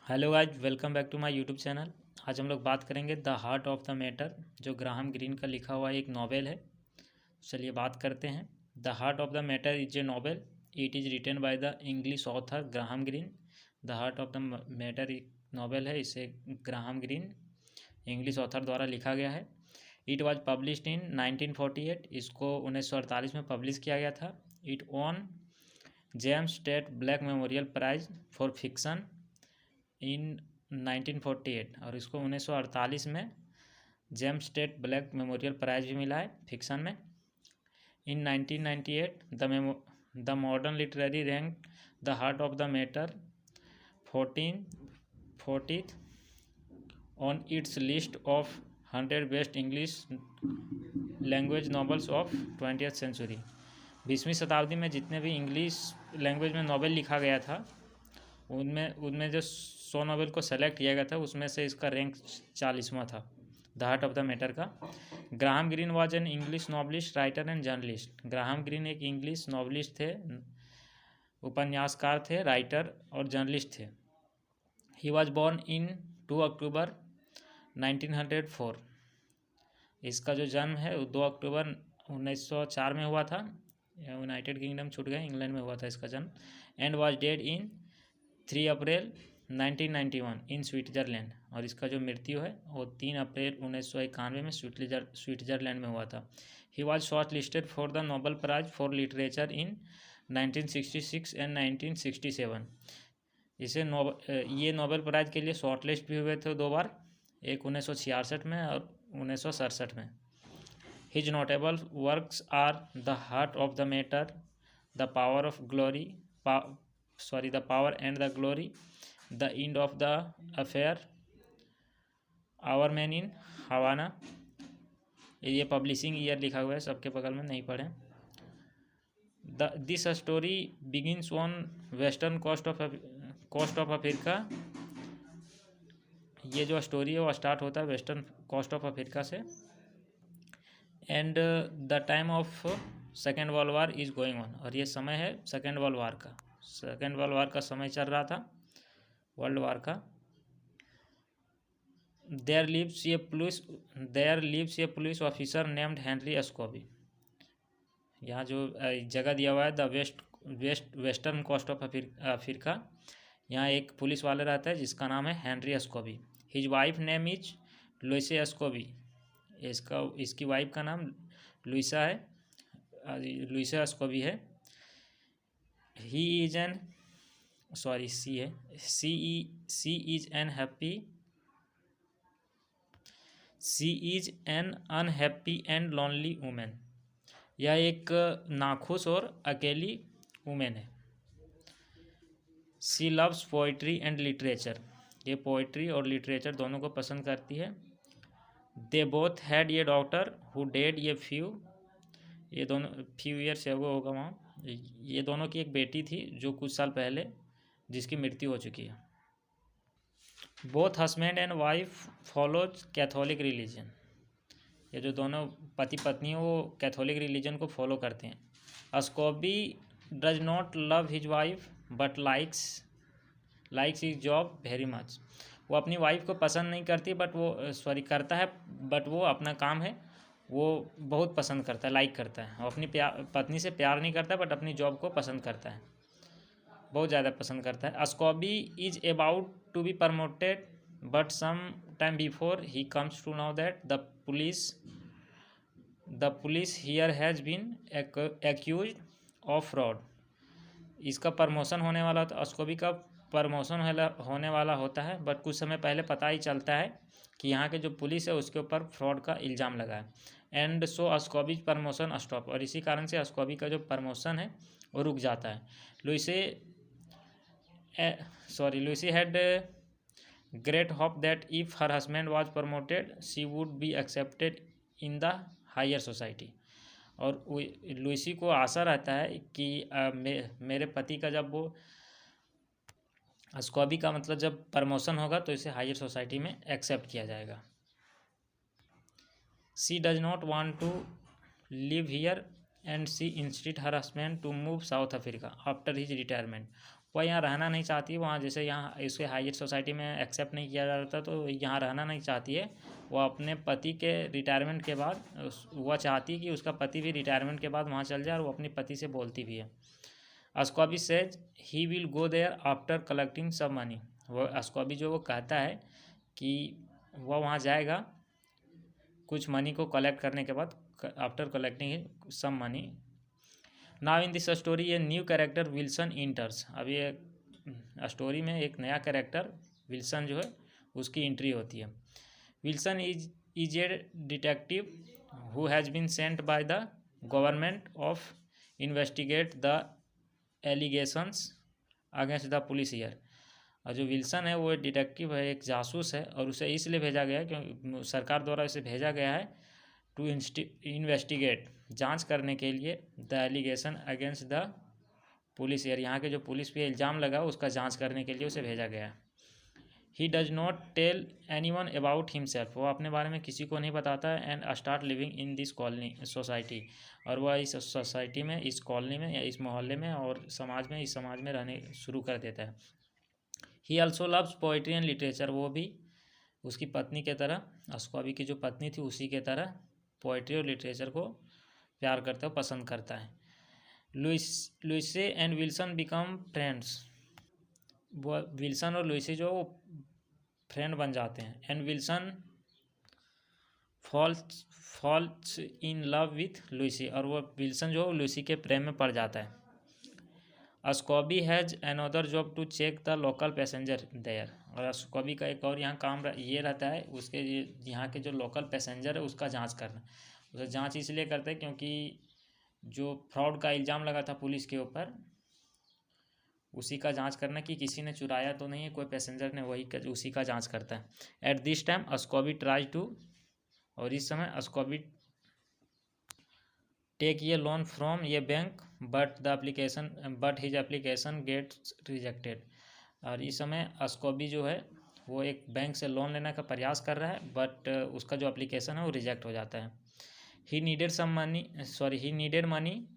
Hello guys, welcome back to my YouTube channel. आज हम लोग बात करेंगे the heart of the matter, जो ग्राहम ग्रीन का लिखा हुआ एक नॉवेल है। चलिए बात करते हैं। The heart of the matter is a novel. It is written by the English author Graham Greene. The heart of the matter एक नॉवेल है, इसे ग्राहम ग्रीन इंग्लिश ऑथर द्वारा लिखा गया है। It was published in 1948। इसको 1948 में publish किया गया था। It won James Tait Black Memorial Prize for fiction in 1948, और इसको 1948 में James Tait Black Memorial Prize भी मिला है फिक्सन में। In 1998 the Modern Literary rank the heart of the Matter 40th on its list of 100 best English language novels of 20th century. 20वीं शताब्दी में जितने भी इंग्लिश लैंग्वेज में नॉवेल लिखा गया था, उनमें उनमें जो 100 नॉवेल को सेलेक्ट किया गया था, उसमें से इसका रैंक 40वां था, the heart of the Matter का। Graham Greene was an English novelist, writer and journalist. Graham Greene एक इंग्लिश नॉवलिस्ट थे, उपन्यासकार थे, राइटर और जर्नलिस्ट थे। He was born in 2 October 1904। इसका जो जन्म है वो 2 अक्टूबर 1904 में हुआ था। यूनाइटेड किंगडम छूट गए, इंग्लैंड में हुआ था इसका जन्म। And was dead in 3 April 1991 in Switzerland. और इसका जो मृत्यु है वो 3 अप्रैल 1991 में स्विट्ज़रलैंड में हुआ था। He was short listed for the Nobel prize for literature in 1966 and 1967। ये नोबेल प्राइज के लिए शॉर्ट लिस्ट भी हुए थे 2 बार, एक 1966 में और 1967 में। His notable works are the heart of the Matter, the Power of Glory, the Power and the Glory, the End of the Affair, Our Man in Havana. ये पब्लिशिंग ईयर लिखा हुआ है, सबके बगल में, नहीं पढ़ें। This story begins on western coast of Africa. ये जो स्टोरी है वो स्टार्ट होता है वेस्टर्न कोस्ट ऑफ अफ्रीका से। And the time of second world war is going on. और ये समय है सेकेंड वर्ल्ड वार का। सेकेंड वर्ल्ड वार का समय चल रहा था, वर्ल्ड वार का। There lives a police officer named Henry Scobie. यहाँ जो जगह दिया हुआ है the western coast of Africa, यहाँ एक पुलिस वाला रहता है जिसका नाम है Henry Scobie. His wife name is Louise Scobie. इसकी वाइफ का नाम लुइसा है, लुइसा स्कॉबी है। ही इज एन सी है, she is an unhappy and lonely women. यह एक नाखुश और अकेली वुमेन है। She loves poetry and literature. ये पोइट्री और लिटरेचर दोनों को पसंद करती है। They both had a daughter who died ये दोनों फ्यू ईयर्स वो होगा वहाँ। ये दोनों की एक बेटी थी जो कुछ साल पहले जिसकी मृत्यु हो चुकी है। Both husband and wife follows Catholic religion. ये जो दोनों पति पत्नी हैं वो कैथोलिक रिलीजन को फॉलो करते हैं। SCOBY does not love his wife but likes his job very much. वो अपनी वाइफ को पसंद नहीं करती, करता है, बट वो अपना काम है वो बहुत पसंद करता है, लाइक करता है। वो अपनी पत्नी से प्यार नहीं करता, बट अपनी जॉब को पसंद करता है, बहुत ज़्यादा पसंद करता है। Scobie is about to be promoted but some time before he comes to know that the police here has been accuse of fraud. इसका प्रमोशन होने वाला था, स्कॉबी का प्रमोशन होने वाला होता है, बट कुछ समय पहले पता ही चलता है कि यहाँ के जो पुलिस है उसके ऊपर फ्रॉड का इल्ज़ाम लगा है। And so Scobie's promotion stop. और इसी कारण से स्कॉबी का जो प्रमोशन है वो रुक जाता है। Louise had great hope that if her husband was promoted she would be accepted in the higher society. और लुइसी को आशा रहता है कि मेरे पति का जब वो स्कॉबी का मतलब जब प्रमोशन होगा तो इसे हायर सोसाइटी में एक्सेप्ट किया जाएगा। She does not want to live here and she instead her husband to move South Africa after his retirement. वह यहाँ रहना नहीं चाहती, वहाँ जैसे यहाँ इसके हायर सोसाइटी में एक्सेप्ट नहीं किया जाता तो यहाँ रहना नहीं चाहती है। वह अपने पति के रिटायरमेंट के बाद वह चाहती है कि उसका पति भी रिटायरमेंट के बाद वहाँ चल जाए, और वो अपने पति से बोलती भी है। Scobie says he will go there after collecting some money. वो अस्कॉबी जो वो कहता है कि वह वहाँ जाएगा कुछ मनी को कलेक्ट करने के बाद, after collecting some money. Now in this story a new character Wilson enters. अब ये स्टोरी में एक नया कैरेक्टर विल्सन जो है उसकी एंट्री होती है। Wilson is a detective who has been sent by the government of investigate the allegations against the police year. और जो विल्सन है वो एक डिटेक्टिव है, एक जासूस है, और उसे इसलिए भेजा गया है क्योंकि सरकार द्वारा उसे भेजा गया है टू इन्वेस्टिगेट, जांच करने के लिए, the allegation against the police year, यहाँ के जो पुलिस पे इल्ज़ाम लगा उसका जांच करने के लिए उसे भेजा गया है। He does not tell anyone about himself, वो अपने बारे में किसी को नहीं बताता है। And start living in this colony society, और वह इस सोसाइटी में, इस कॉलोनी में या इस मोहल्ले में और समाज में, इस समाज में रहने शुरू कर देता है। He also loves poetry and literature, वो भी उसकी पत्नी के तरह, अस्कॉबी की जो पत्नी थी उसी के तरह पोइट्री और लिटरेचर को प्यार करता है, पसंद करता है। Louise and Wilson become friends, वो विल्सन और लुइसे जो फ्रेंड बन जाते हैं। And Wilson falls in love with Louise, और वो विल्सन जो लुइसी के प्रेम में पड़ जाता है। Scobie has another job to check the local passenger there, और अस्कॉबी का एक और यहाँ काम ये रहता है उसके, यहाँ के जो लोकल पैसेंजर है उसका जांच करना। उसे जांच इसलिए करते हैं क्योंकि जो फ्रॉड का इल्ज़ाम लगा था पुलिस के ऊपर, उसी का जांच करना कि किसी ने चुराया तो नहीं है कोई पैसेंजर ने, उसी का जांच करता है। At this time Scobie tries to, और इस समय Scobie take a loan from a bank but his application gets rejected, और इस समय अस्कॉबी जो है वो एक बैंक से लोन लेने का प्रयास कर रहा है, बट उसका जो एप्लीकेशन है वो रिजेक्ट हो जाता है। ही नीडेड मनी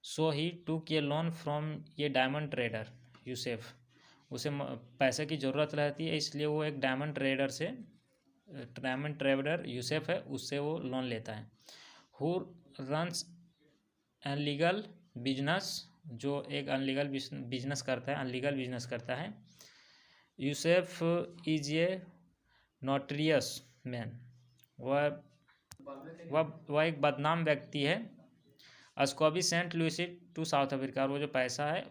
सो ही टूक ये लोन फ्रॉम ये डायमंड ट्रेडर यूसेफ, उसे पैसे की ज़रूरत रहती है इसलिए वो एक डायमंड ट्रेडर यूसेफ है, उससे वो लोन लेता है। हु रन्स अनलीगल बिजनेस, जो एक अनलीगल बिजनेस करता है। यूसेफ इज ए नोटरियस मैन, वह एक बदनाम व्यक्ति है। अस्कॉबी सेंट लुइसी टू साउथ अफ्रीका, और वो जो पैसा है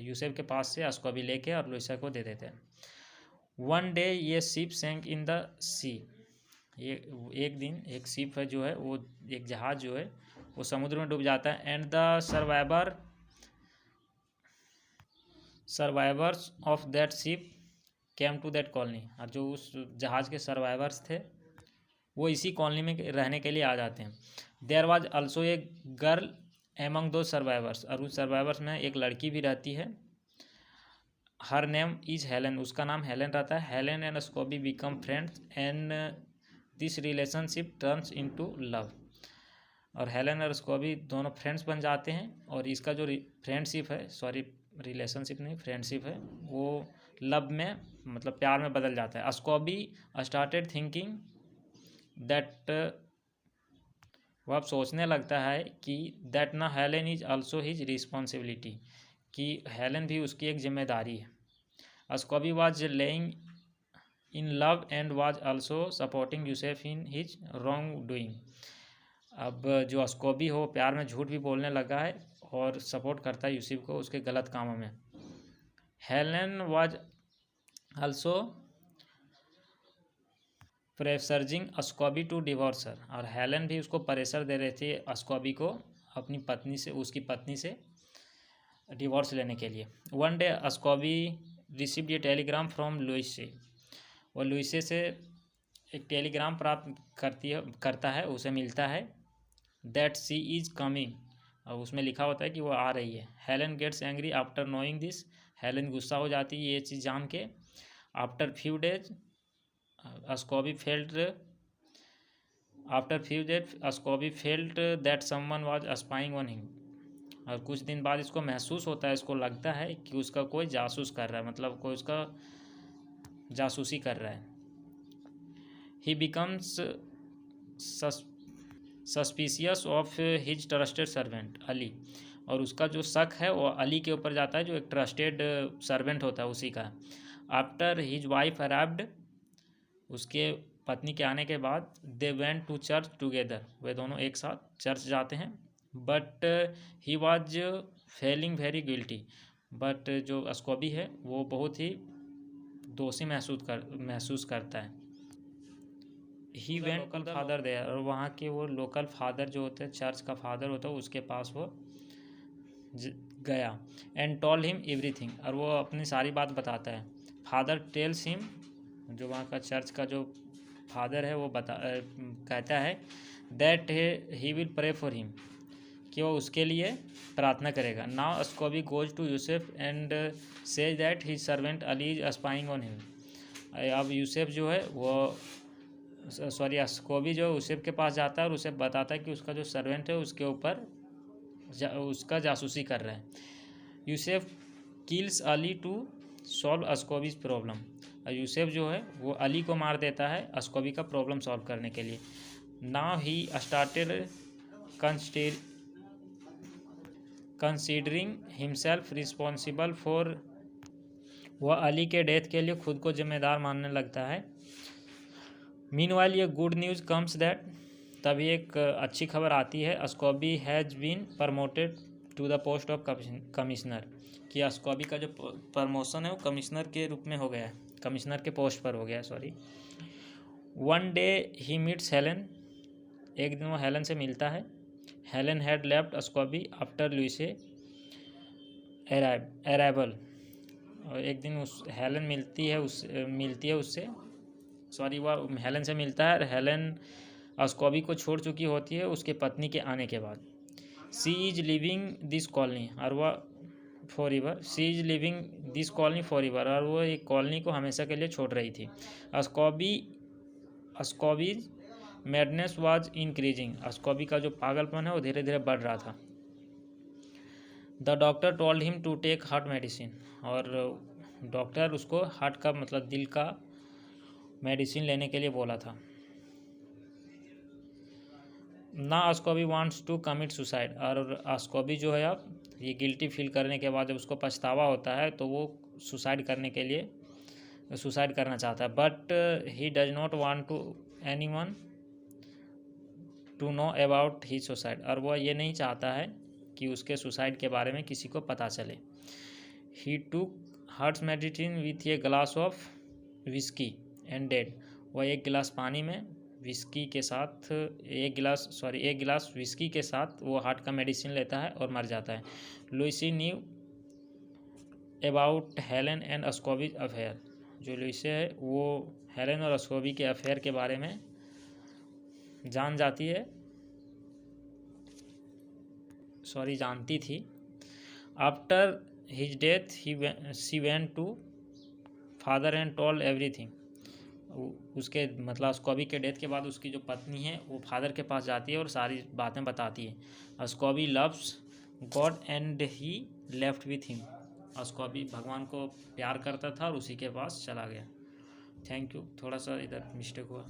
यूसेफ के पास से अस्कॉबी लेके और लुइसा को दे देते हैं। वन डे ये शिप सैंक इन द सी, ये एक दिन एक शिप है जो है वो, एक जहाज़ जो है वो समुद्र में डूब जाता है। And the survivors of that ship came to that colony, और जो उस जहाज़ के सर्वाइवर्स थे वो इसी कॉलोनी में रहने के लिए आ जाते हैं। There was also a girl among the survivors, और उस सर्वाइवर्स में एक लड़की भी रहती है। हर नेम इज हेलन, उसका नाम हेलन रहता है। Helen and Scobie become friends and this relationship turns into love, और हेलन और अस्कॉबी दोनों फ्रेंड्स बन जाते हैं, और इसका जो फ्रेंडशिप है, रिलेशनशिप नहीं फ्रेंडशिप है, वो लव में मतलब प्यार में बदल जाता है। अस्कॉबी स्टार्टेड थिंकिंग दैट, वो अब सोचने लगता है कि दैट ना Helen is also his responsibility, कि हेलन भी उसकी एक जिम्मेदारी है। Scobie was laying in love and was also supporting Yusef in his wrong doing, अब जो अस्कॉबी हो प्यार में झूठ भी बोलने लगा है और सपोर्ट करता है यूसुफ को उसके गलत कामों में। Helen was also pressuring Scobie to divorce her, और हेलन भी उसको प्रेशर दे रही थी अस्कॉबी को अपनी पत्नी से, उसकी पत्नी से डिवोर्स लेने के लिए। One day Scobie received a telegram from Louise, वो लुइसे से एक टेलीग्राम प्राप्त करता है, उसे मिलता है दैट सी इज़ कमिंग, और उसमें लिखा होता है कि वो आ रही है। Helen gets angry after knowing this, Helen गुस्सा हो जाती है ये चीज़ जान के। After few days Scobie felt that someone was spying on him, और कुछ दिन बाद इसको महसूस होता है, इसको लगता है कि उसका कोई जासूस कर रहा है, मतलब कोई उसका जासूसी कर रहा है। ही becomes suspicious of his trusted servant Ali, और उसका जो शक है वो अली के ऊपर जाता है, जो एक ट्रस्टेड सर्वेंट होता है उसी का। आफ्टर हिज वाइफ अराइव्ड, उसके पत्नी के आने के बाद, they went to church together, वे दोनों एक साथ चर्च जाते हैं। But he was feeling very guilty, but जो अस्कोबी है वो बहुत ही दोषी महसूस करता है। He went local father there, और वहाँ के वो लोकल फादर जो होते हैं, चर्च का फादर होता है, उसके पास वो गया। एंड टॉल हिम एवरीथिंग, और वो अपनी सारी बात बताता है। फादर टेल्स हिम, जो वहाँ का चर्च का जो फादर है वो कहता है that he will pray for him, कि वो उसके लिए प्रार्थना करेगा। Now Scobie goes to Yusef and says that his servant Ali is spying on him. अब यूसेफ जो है वो अस्कोबी जो है यूसेफ के पास जाता है और उसे बताता है कि उसका जो सर्वेंट है उसके ऊपर उसका जासूसी कर रहा है। Yusef kills Ali to solve Scobie's problem, और यूसेफ जो है वो अली को मार देता है अस्कोबी का प्रॉब्लम सॉल्व करने के लिए। Now he started considering himself responsible for, वह अली के डेथ के लिए खुद को जिम्मेदार मानने लगता है। मीनवाइल ये गुड न्यूज़ कम्स दैट, तभी एक अच्छी खबर आती है, Scobie has been promoted to the post of commissioner, कि अस्कोबी का जो प्रमोशन है वो कमिश्नर के रूप में हो गया है, कमिश्नर के पोस्ट पर हो गया है, sorry. One day he meets Helen, एक दिन वो हेलन से मिलता है। Helen had left Scobie after Louise arrival, और एक दिन उस हेलन मिलती है उससे, सॉरी, वह हेलन से मिलता है और हेलन अस्कोबी को छोड़ चुकी होती है उसके पत्नी के आने के बाद। She is living this colony, और वह forever, she is living this colony forever, और वो एक कॉलोनी को हमेशा के लिए छोड़ रही थी। अस्कोबीज मैडनेस वाज इंक्रीजिंग, अस्कोबी का जो पागलपन है वो धीरे धीरे बढ़ रहा था। The doctor told him to take heart medicine, और डॉक्टर उसको हार्ट का मतलब दिल का मेडिसिन लेने के लिए बोला था। ना अस्कोबी वांट्स टू कमिट सुसाइड, और अस्कोबी जो है अब ये गिल्टी फील करने के बाद जब उसको पछतावा होता है तो वो सुसाइड करना चाहता है। But he does not want to anyone to know about he suicide, और वह ये नहीं चाहता है कि उसके सुसाइड के बारे में किसी को पता चले। ही टूक heart medicine with a glass of whisky and dead, वह एक गिलास पानी में विस्की के साथ एक गिलास विस्की के साथ वो हार्ट का मेडिसिन लेता है और मर जाता है। Louise knew about Helen and Scobie's affair, जो लुइसे है वो हेलन और अस्कोबी के अफेयर के बारे में जानती थी। After his death she went to father and told everything, उसके मतलब अस्कोबी के डेथ के बाद उसकी जो पत्नी है वो फादर के पास जाती है और सारी बातें बताती है। Scobie loves God and he left with him, Scobie भगवान को प्यार करता था और उसी के पास चला गया। थैंक यू, थोड़ा सा इधर मिस्टेक हुआ।